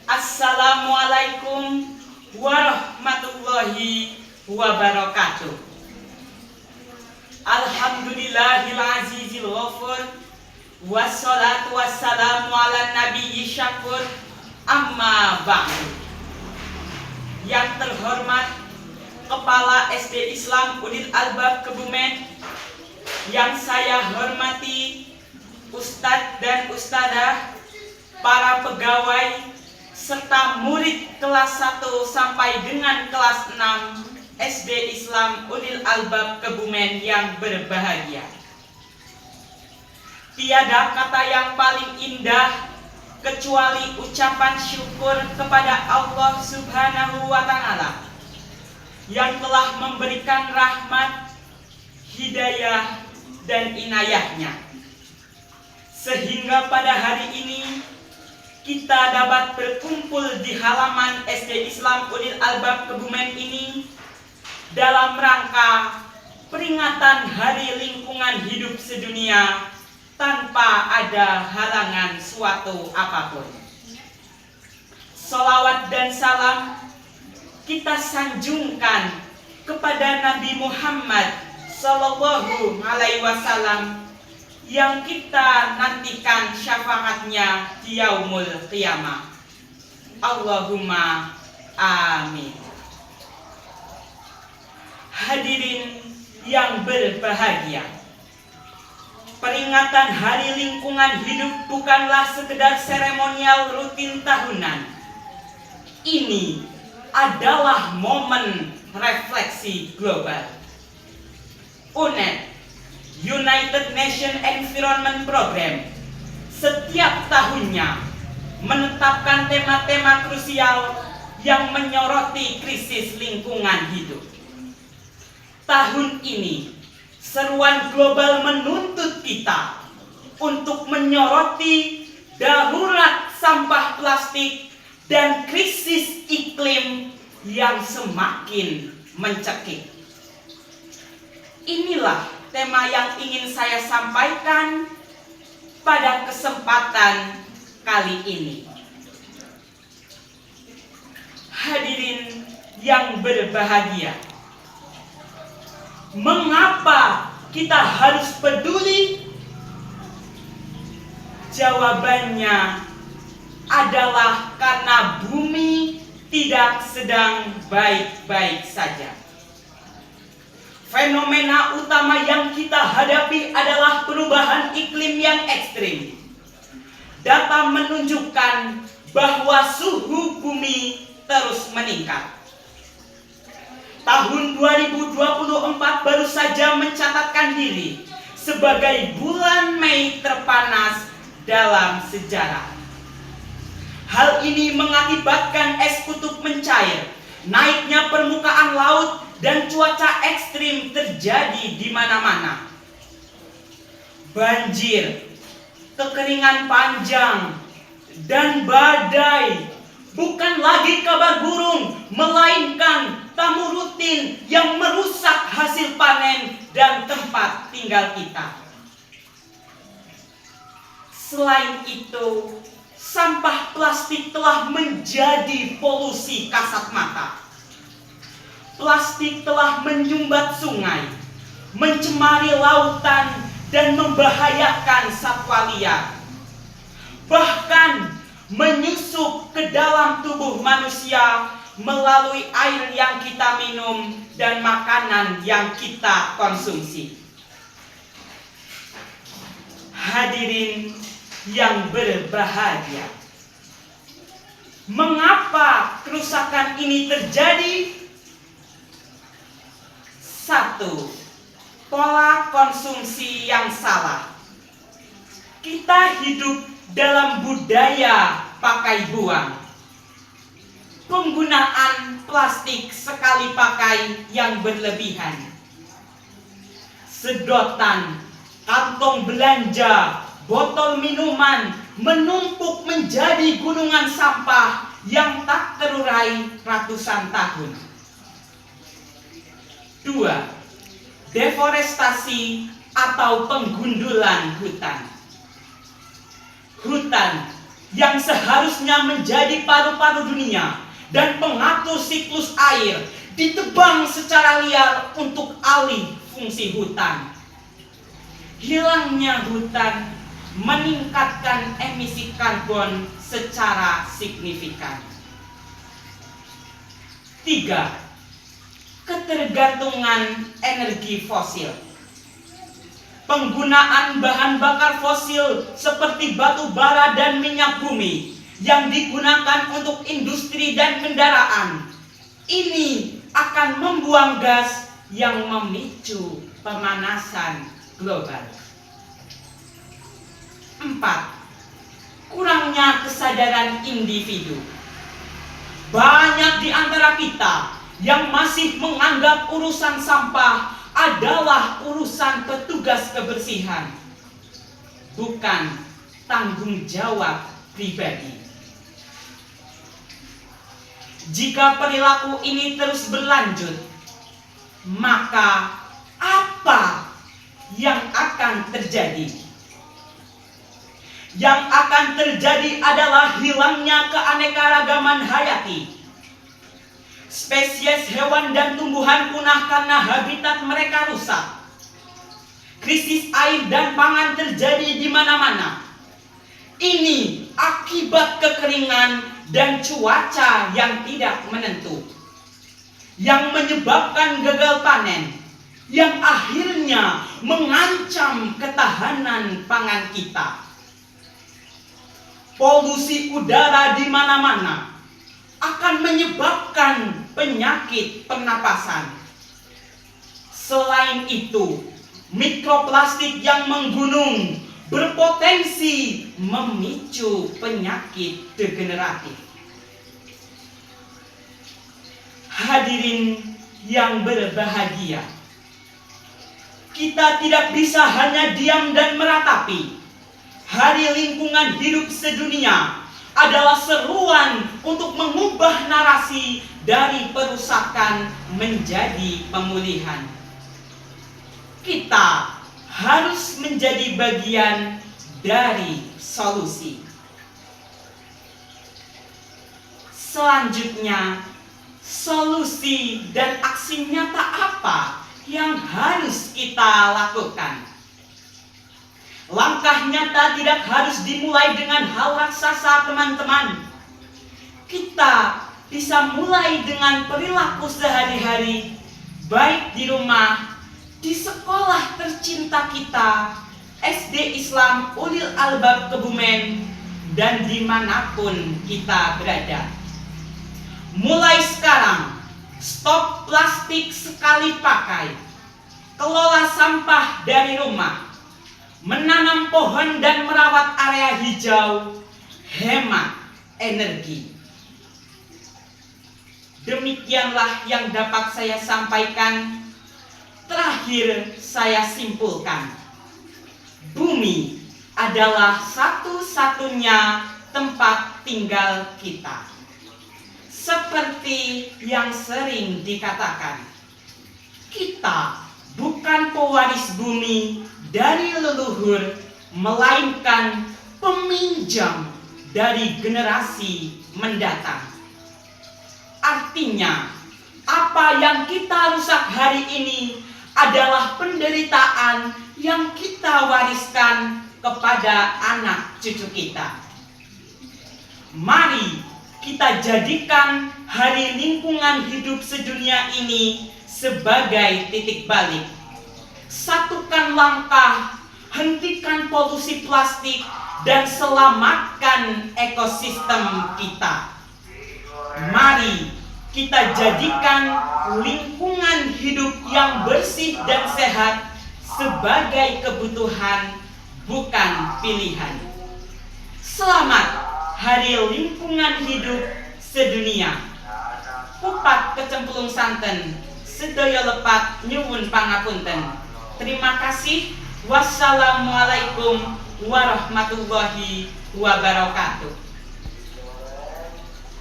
Assalamualaikum warahmatullahi wabarakatuh. Alhamdulillahil azizil ghafur, wassalatu wassalamu ala nabiyyi syakur, amma ba'du. Yang terhormat Kepala SD Islam Ulil Albab Kebumen, yang saya hormati Ustadz dan Ustadzah, para pegawai, serta murid kelas 1 sampai dengan kelas 6 SD Islam Ulil Albab Kebumen yang berbahagia. Tiada kata yang paling indah kecuali ucapan syukur kepada Allah Subhanahu wa Ta'ala yang telah memberikan rahmat, hidayah, dan inayahnya, sehingga pada hari ini kita dapat berkumpul di halaman SD Islam Ulil Albab Kebumen ini dalam rangka peringatan Hari Lingkungan Hidup Sedunia tanpa ada halangan suatu apapun. Salawat dan salam kita sanjungkan kepada Nabi Muhammad Sallallahu Alaihi Wasallam yang kita nantikan syafaatnya di yaumul qiyamah. Allahumma amin. Hadirin yang berbahagia, peringatan Hari Lingkungan Hidup bukanlah sekedar seremonial rutin tahunan. Ini adalah momen refleksi global. UNEP, United Nations Environment Program, setiap tahunnya menetapkan tema-tema krusial yang menyoroti krisis lingkungan hidup. Tahun ini, seruan global menuntut kita untuk menyoroti darurat sampah plastik dan krisis iklim yang semakin mencekik. Inilah tema yang ingin saya sampaikan pada kesempatan kali ini. Hadirin yang berbahagia, mengapa kita harus peduli? Jawabannya adalah karena bumi tidak sedang baik-baik saja. Fenomena utama yang kita hadapi adalah perubahan iklim yang ekstrim. Data menunjukkan bahwa suhu bumi terus meningkat. Tahun 2024 baru saja mencatatkan diri sebagai bulan Mei terpanas dalam sejarah. Hal ini mengakibatkan es kutub mencair, naiknya permukaan laut, dan cuaca ekstrim terjadi di mana-mana. Banjir, kekeringan panjang, dan badai bukan lagi kabar burung, melainkan tamu rutin yang merusak hasil panen dan tempat tinggal kita. Selain itu, sampah plastik telah menjadi polusi kasat mata. Plastik telah menyumbat sungai, mencemari lautan, dan membahayakan satwa liar. Bahkan menyusup ke dalam tubuh manusia melalui air yang kita minum dan makanan yang kita konsumsi. Hadirin yang berbahagia, mengapa kerusakan ini terjadi? 1. Pola konsumsi yang salah. Kita hidup dalam budaya pakai buang. Penggunaan plastik sekali pakai yang berlebihan. Sedotan, kantong belanja, botol minuman menumpuk menjadi gunungan sampah yang tak terurai ratusan tahun. 2. Deforestasi atau penggundulan hutan. Hutan yang seharusnya menjadi paru-paru dunia dan pengatur siklus air ditebang secara liar untuk alih fungsi hutan. Hilangnya hutan meningkatkan emisi karbon secara signifikan. 3. Ketergantungan energi fosil. Penggunaan bahan bakar fosil seperti batu bara dan minyak bumi yang digunakan untuk industri dan kendaraan ini akan membuang gas yang memicu pemanasan global. 4. Kurangnya kesadaran individu. Banyak di antara kita yang masih menganggap urusan sampah adalah urusan petugas kebersihan, bukan tanggung jawab pribadi. Jika perilaku ini terus berlanjut, maka apa yang akan terjadi? Yang akan terjadi adalah hilangnya keanekaragaman hayati. Spesies hewan dan tumbuhan punah karena habitat mereka rusak. Krisis air dan pangan terjadi di mana-mana. Ini akibat kekeringan dan cuaca yang tidak menentu, yang menyebabkan gagal panen, yang akhirnya mengancam ketahanan pangan kita. Polusi udara di mana-mana akan menyebabkan penyakit pernapasan. Selain itu, mikroplastik yang menggunung berpotensi memicu penyakit degeneratif. Hadirin yang berbahagia, kita tidak bisa hanya diam dan meratapi. Hari Lingkungan Hidup Sedunia adalah seruan untuk mengubah narasi dari perusakan menjadi pemulihan. Kita harus menjadi bagian dari solusi. Selanjutnya, solusi dan aksi nyata apa yang harus kita lakukan? Langkah nyata tidak harus dimulai dengan hal raksasa, teman-teman. Kita bisa mulai dengan perilaku sehari-hari, baik di rumah, di sekolah tercinta kita, SD Islam Ulil Albab Kebumen, dan dimanapun kita berada. Mulai sekarang, stop plastik sekali pakai, kelola sampah dari rumah, menanam pohon dan merawat area hijau, hemat energi. Demikianlah yang dapat saya sampaikan. Terakhir saya simpulkan, bumi adalah satu-satunya tempat tinggal kita. Seperti yang sering dikatakan, kita bukan pewaris bumi dari leluhur, melainkan peminjam dari generasi mendatang. Artinya, apa yang kita rusak hari ini adalah penderitaan yang kita wariskan kepada anak cucu kita. Mari kita jadikan Hari Lingkungan Hidup Sedunia ini sebagai titik balik. Satukan langkah, hentikan polusi plastik, dan selamatkan ekosistem kita. Mari kita jadikan lingkungan hidup yang bersih dan sehat sebagai kebutuhan, bukan pilihan. Selamat Hari Lingkungan Hidup Sedunia. Kupat kecemplung santen, sedaya lepat nyuwun pangapunten. Terima kasih. Wassalamualaikum warahmatullahi wabarakatuh.